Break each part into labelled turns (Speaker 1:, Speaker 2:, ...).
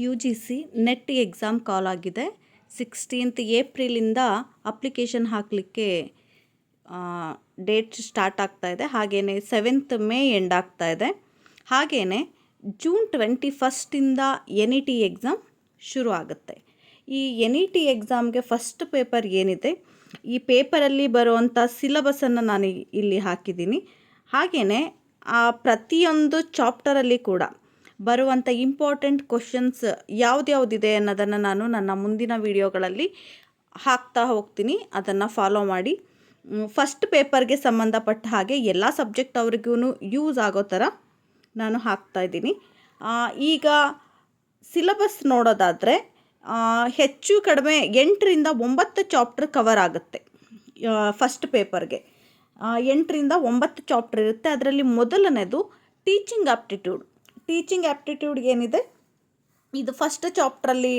Speaker 1: UGC net exam ಕಾಲ್ ಆಗಿದೆ. 16th ಏಪ್ರಿಲಿಂದ application ಹಾಕಲಿಕ್ಕೆ date start ಆಗ್ತಾ ಇದೆ. ಹಾಗೆಯೇ 7th ಮೇ ಎಂಡ್ ಆಗ್ತಾ ಇದೆ. ಹಾಗೆಯೇ ಜೂನ್ 21 NET ಎಕ್ಸಾಮ್ ಶುರು ಆಗುತ್ತೆ. ಈ NET ಎಕ್ಸಾಮ್ಗೆ ಫಸ್ಟ್ ಪೇಪರ್ ಏನಿದೆ, ಈ ಪೇಪರಲ್ಲಿ ಬರುವಂಥ ಸಿಲಬಸನ್ನು ನಾನು ಇಲ್ಲಿ ಹಾಕಿದ್ದೀನಿ. ಹಾಗೆಯೇ ಪ್ರತಿಯೊಂದು ಚಾಪ್ಟರಲ್ಲಿ ಕೂಡ ಬರುವಂಥ ಇಂಪಾರ್ಟೆಂಟ್ ಕ್ವಶನ್ಸ್ ಯಾವುದ್ಯಾವುದಿದೆ ಅನ್ನೋದನ್ನು ನಾನು ನನ್ನ ಮುಂದಿನ ವಿಡಿಯೋಗಳಲ್ಲಿ ಹಾಕ್ತಾ ಹೋಗ್ತೀನಿ. ಅದನ್ನು ಫಾಲೋ ಮಾಡಿ. ಫಸ್ಟ್ ಪೇಪರ್ಗೆ ಸಂಬಂಧಪಟ್ಟ ಹಾಗೆ ಎಲ್ಲ ಸಬ್ಜೆಕ್ಟ್ ಅವ್ರಿಗೂ ಯೂಸ್ ಆಗೋ ಥರ ನಾನು ಹಾಕ್ತಾಯಿದ್ದೀನಿ. ಈಗ ಸಿಲಬಸ್ ನೋಡೋದಾದರೆ ಹೆಚ್ಚು ಕಡಿಮೆ 8ರಿಂದ 9 ಚಾಪ್ಟರ್ ಕವರ್ ಆಗುತ್ತೆ. ಫಸ್ಟ್ ಪೇಪರ್ಗೆ 8ರಿಂದ 9 ಚಾಪ್ಟರ್ ಇರುತ್ತೆ. ಅದರಲ್ಲಿ ಮೊದಲನೇದು ಟೀಚಿಂಗ್ ಆಪ್ಟಿಟ್ಯೂಡ್ ಏನಿದೆ, ಇದು ಫಸ್ಟ್ ಚಾಪ್ಟ್ರಲ್ಲಿ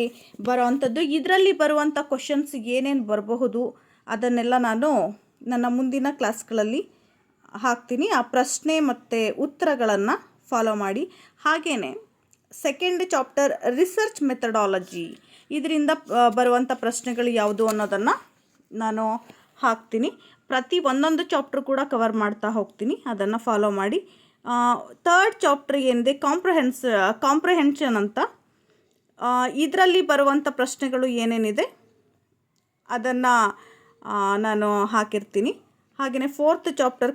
Speaker 1: ಬರೋವಂಥದ್ದು. ಇದರಲ್ಲಿ ಬರುವಂಥ ಕ್ವಶನ್ಸ್ ಏನೇನು ಬರಬಹುದು ಅದನ್ನೆಲ್ಲ ನಾನು ನನ್ನ ಮುಂದಿನ ಕ್ಲಾಸ್ಗಳಲ್ಲಿ ಹಾಕ್ತೀನಿ. ಆ ಪ್ರಶ್ನೆ ಮತ್ತು ಉತ್ತರಗಳನ್ನು ಫಾಲೋ ಮಾಡಿ. ಹಾಗೆಯೇ ಸೆಕೆಂಡ್ ಚಾಪ್ಟರ್ ರಿಸರ್ಚ್ ಮೆಥಡಾಲಜಿ, ಇದರಿಂದ ಬರುವಂಥ ಪ್ರಶ್ನೆಗಳು ಯಾವುದು ಅನ್ನೋದನ್ನು ನಾನು ಹಾಕ್ತೀನಿ. ಪ್ರತಿ ಒಂದೊಂದು ಚಾಪ್ಟರ್ ಕೂಡ ಕವರ್ ಮಾಡ್ತಾ ಹೋಗ್ತೀನಿ, ಅದನ್ನು ಫಾಲೋ ಮಾಡಿ. ಥರ್ಡ್ ಚಾಪ್ಟರ್ ಏನಿದೆ ಕಾಂಪ್ರಹೆನ್ಷನ್ ಅಂತ, ಇದರಲ್ಲಿ ಬರುವಂಥ ಪ್ರಶ್ನೆಗಳು ಏನೇನಿದೆ ಅದನ್ನು ನಾನು ಹಾಕಿರ್ತೀನಿ. ಹಾಗೆಯೇ ಫೋರ್ತ್ ಚಾಪ್ಟರ್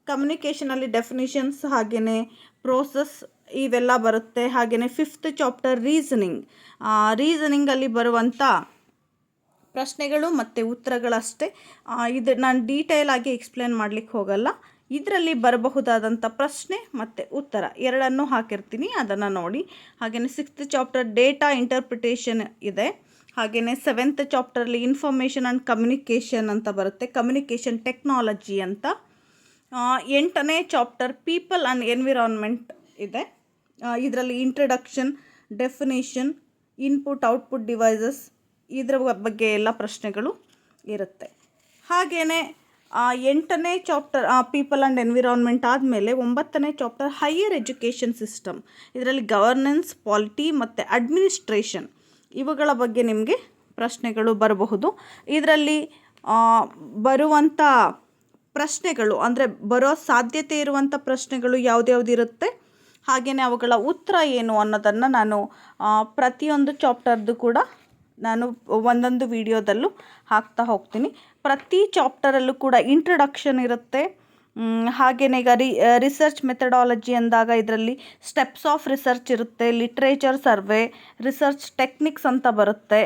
Speaker 1: ಕಮ್ಯುನಿಕೇಷನಲ್ಲಿ ಡೆಫಿನಿಷನ್ಸ್ ಹಾಗೆಯೇ ಪ್ರೋಸೆಸ್ ಇವೆಲ್ಲ ಬರುತ್ತೆ. ಹಾಗೆಯೇ ಫಿಫ್ತ್ ಚಾಪ್ಟರ್ ರೀಸನಿಂಗಲ್ಲಿ ಬರುವಂಥ ಪ್ರಶ್ನೆಗಳು ಮತ್ತು ಉತ್ತರಗಳಷ್ಟೇ. ಇದು ನಾನು ಡೀಟೇಲ್ ಆಗಿ ಎಕ್ಸ್ಪ್ಲೇನ್ ಮಾಡಲಿಕ್ಕೆ ಹೋಗಲ್ಲ. ಇದರಲ್ಲಿ ಬರಬಹುದಾದಂಥ ಪ್ರಶ್ನೆ ಮತ್ತು ಉತ್ತರ ಎರಡನ್ನೂ ಹಾಕಿರ್ತೀನಿ, ಅದನ್ನು ನೋಡಿ. ಹಾಗೆಯೇ 6th ಚಾಪ್ಟರ್ ಡೇಟಾ ಇಂಟರ್ಪ್ರಿಟೇಷನ್ ಇದೆ. ಹಾಗೆಯೇ 7th ಚಾಪ್ಟರಲ್ಲಿ ಇನ್ಫಾರ್ಮೇಷನ್ ಆ್ಯಂಡ್ ಕಮ್ಯುನಿಕೇಷನ್ ಅಂತ ಬರುತ್ತೆ, ಕಮ್ಯುನಿಕೇಷನ್ ಟೆಕ್ನಾಲಜಿ ಅಂತ. 8ನೇ ಚಾಪ್ಟರ್ ಪೀಪಲ್ ಆ್ಯಂಡ್ ಎನ್ವಿರಾನ್ಮೆಂಟ್ ಇದೆ. ಇದರಲ್ಲಿ introduction, definition, input output devices, ಇದರ ಬಗ್ಗೆ ಎಲ್ಲ ಪ್ರಶ್ನೆಗಳು ಇರುತ್ತೆ. ಹಾಗೆಯೇ 8ನೇ ಚಾಪ್ಟರ್ ಪೀಪಲ್ ಆ್ಯಂಡ್ ಎನ್ವಿರಾನ್ಮೆಂಟ್ ಆದಮೇಲೆ 9ನೇ ಚಾಪ್ಟರ್ ಹೈಯರ್ ಎಜುಕೇಷನ್ ಸಿಸ್ಟಮ್. ಇದರಲ್ಲಿ ಗವರ್ನೆನ್ಸ್, ಪಾಲಿಟಿ ಮತ್ತು ಅಡ್ಮಿನಿಸ್ಟ್ರೇಷನ್ ಇವುಗಳ ಬಗ್ಗೆ ನಿಮಗೆ ಪ್ರಶ್ನೆಗಳು ಬರಬಹುದು. ಇದರಲ್ಲಿ ಬರುವಂಥ ಪ್ರಶ್ನೆಗಳು ಅಂದರೆ ಬರೋ ಸಾಧ್ಯತೆ ಇರುವಂಥ ಪ್ರಶ್ನೆಗಳು ಯಾವುದ್ಯಾವುದಿರುತ್ತೆ, ಹಾಗೆಯೇ ಅವುಗಳ ಉತ್ತರ ಏನು ಅನ್ನೋದನ್ನು ನಾನು ಪ್ರತಿಯೊಂದು ಚಾಪ್ಟರ್ದು ಕೂಡ ನಾನು ಒಂದೊಂದು ವಿಡಿಯೋದಲ್ಲೂ ಹಾಕ್ತಾ ಹೋಗ್ತೀನಿ. ಪ್ರತಿ ಚಾಪ್ಟರಲ್ಲೂ ಕೂಡ ಇಂಟ್ರಡಕ್ಷನ್ ಇರುತ್ತೆ. ಹಾಗೆಯೇ ಈಗ ರಿಸರ್ಚ್ ಮೆಥಡಾಲಜಿ ಅಂದಾಗ ಇದರಲ್ಲಿ ಸ್ಟೆಪ್ಸ್ ಆಫ್ ರಿಸರ್ಚ್ ಇರುತ್ತೆ, ಲಿಟ್ರೇಚರ್ ಸರ್ವೆ, ರಿಸರ್ಚ್ ಟೆಕ್ನಿಕ್ಸ್ ಅಂತ ಬರುತ್ತೆ.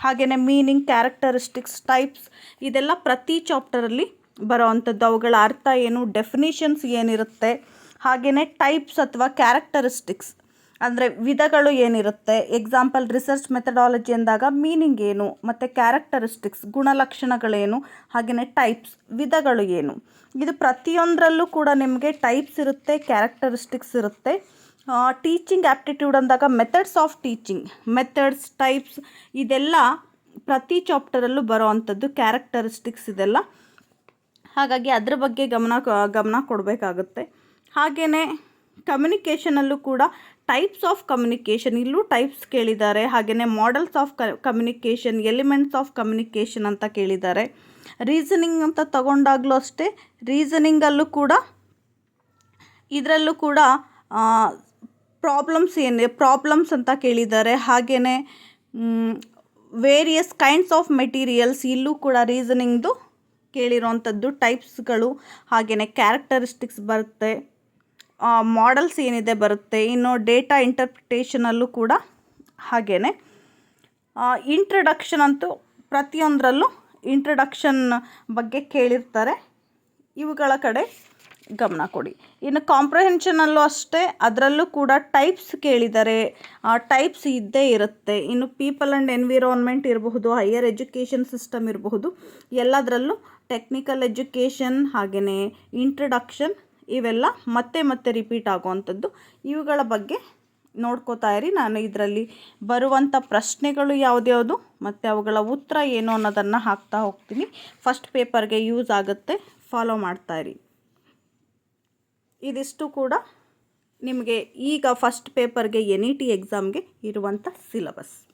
Speaker 1: ಹಾಗೆಯೇ ಮೀನಿಂಗ್, ಕ್ಯಾರೆಕ್ಟರಿಸ್ಟಿಕ್ಸ್, ಟೈಪ್ಸ್ ಇದೆಲ್ಲ ಪ್ರತಿ ಚಾಪ್ಟರಲ್ಲಿ ಬರೋವಂಥದ್ದು. ಅವುಗಳ ಅರ್ಥ ಏನು, ಡೆಫಿನಿಷನ್ಸ್ ಏನಿರುತ್ತೆ, ಹಾಗೆಯೇ ಟೈಪ್ಸ್ ಅಥವಾ ಕ್ಯಾರೆಕ್ಟರಿಸ್ಟಿಕ್ಸ್ ಅಂದರೆ ವಿಧಗಳು ಏನಿರುತ್ತೆ. ಎಕ್ಸಾಂಪಲ್ ರಿಸರ್ಚ್ ಮೆಥಡಾಲಜಿ ಅಂದಾಗ ಮೀನಿಂಗ್ ಏನು, ಮತ್ತು ಕ್ಯಾರೆಕ್ಟರಿಸ್ಟಿಕ್ಸ್ ಗುಣಲಕ್ಷಣಗಳೇನು, ಹಾಗೆಯೇ ಟೈಪ್ಸ್ ವಿಧಗಳು ಏನು. ಇದು ಪ್ರತಿಯೊಂದರಲ್ಲೂ ಕೂಡ ನಿಮಗೆ ಟೈಪ್ಸ್ ಇರುತ್ತೆ, ಕ್ಯಾರೆಕ್ಟರಿಸ್ಟಿಕ್ಸ್ ಇರುತ್ತೆ. ಟೀಚಿಂಗ್ ಆಪ್ಟಿಟ್ಯೂಡ್ ಅಂದಾಗ methods of teaching, methods, types ಇದೆಲ್ಲ ಪ್ರತಿ ಚಾಪ್ಟರಲ್ಲೂ ಬರೋವಂಥದ್ದು, ಕ್ಯಾರೆಕ್ಟರಿಸ್ಟಿಕ್ಸ್ ಇದೆಲ್ಲ. ಹಾಗಾಗಿ ಅದ್ರ ಬಗ್ಗೆ ಗಮನ ಕೊಡಬೇಕಾಗುತ್ತೆ. ಹಾಗೆಯೇ ಕಮ್ಯುನಿಕೇಷನಲ್ಲೂ ಕೂಡ ಟೈಪ್ಸ್ ಆಫ್ ಕಮ್ಯುನಿಕೇಷನ್, ಇಲ್ಲೂ ಟೈಪ್ಸ್ ಕೇಳಿದ್ದಾರೆ. ಹಾಗೆಯೇ models of communication, elements of communication ಅಂತ ಕೇಳಿದ್ದಾರೆ. ರೀಸನಿಂಗ್ ಅಂತ ತಗೊಂಡಾಗಲೂ ಅಷ್ಟೇ, ರೀಸನಿಂಗಲ್ಲೂ ಕೂಡ ಇದರಲ್ಲೂ ಕೂಡ ಪ್ರಾಬ್ಲಮ್ಸ್ ಅಂತ ಕೇಳಿದ್ದಾರೆ. ಹಾಗೆಯೇ ವೇರಿಯಸ್ ಕೈಂಡ್ಸ್ ಆಫ್ ಮೆಟೀರಿಯಲ್ಸ್, ಇಲ್ಲೂ ಕೂಡ ರೀಸನಿಂಗ್ದು ಕೇಳಿರೋವಂಥದ್ದು ಟೈಪ್ಸ್ಗಳು. ಹಾಗೆಯೇ ಕ್ಯಾರೆಕ್ಟರಿಸ್ಟಿಕ್ಸ್ ಬರುತ್ತೆ, ಮಾಡೆಲ್ಸ್ ಏನಿದೆ ಬರುತ್ತೆ. ಇನ್ನು ಡೇಟಾ ಇಂಟರ್ಪ್ರಿಟೇಷನಲ್ಲೂ ಕೂಡ ಹಾಗೆಯೇ ಇಂಟ್ರಡಕ್ಷನ್ ಅಂತೂ ಪ್ರತಿಯೊಂದರಲ್ಲೂ ಇಂಟ್ರಡಕ್ಷನ್ ಬಗ್ಗೆ ಕೇಳಿರ್ತಾರೆ. ಇವುಗಳ ಕಡೆ ಗಮನ ಕೊಡಿ. ಇನ್ನು ಕಾಂಪ್ರಹೆನ್ಷನಲ್ಲೂ ಅಷ್ಟೇ, ಅದರಲ್ಲೂ ಕೂಡ ಟೈಪ್ಸ್ ಕೇಳಿದ್ದಾರೆ, ಟೈಪ್ಸ್ ಇದ್ದೇ ಇರುತ್ತೆ. ಇನ್ನು ಪೀಪಲ್ ಆ್ಯಂಡ್ ಎನ್ವಿರಾನ್ಮೆಂಟ್ ಇರಬಹುದು, ಹೈಯರ್ ಎಜುಕೇಷನ್ ಸಿಸ್ಟಮ್ ಇರಬಹುದು, ಎಲ್ಲದರಲ್ಲೂ ಟೆಕ್ನಿಕಲ್ ಎಜುಕೇಷನ್ ಹಾಗೆಯೇ ಇಂಟ್ರಡಕ್ಷನ್ ಇವೆಲ್ಲ ಮತ್ತೆ ರಿಪೀಟ್ ಆಗುವಂಥದ್ದು. ಇವುಗಳ ಬಗ್ಗೆ ನೋಡ್ಕೋತಾ ಇರಿ. ನಾನು ಇದರಲ್ಲಿ ಬರುವಂಥ ಪ್ರಶ್ನೆಗಳು ಯಾವ್ದ್ಯಾವುದು ಮತ್ತು ಅವುಗಳ ಉತ್ತರ ಏನು ಅನ್ನೋದನ್ನು ಹಾಕ್ತಾ ಹೋಗ್ತೀನಿ. ಫಸ್ಟ್ ಪೇಪರ್ಗೆ ಯೂಸ್ ಆಗುತ್ತೆ, ಫಾಲೋ ಮಾಡ್ತಾ ಇರಿ. ಇದಿಷ್ಟು ಕೂಡ ನಿಮಗೆ ಈಗ ಫಸ್ಟ್ ಪೇಪರ್ಗೆ NET ಎಕ್ಸಾಮ್ಗೆ ಇರುವಂಥ ಸಿಲಬಸ್.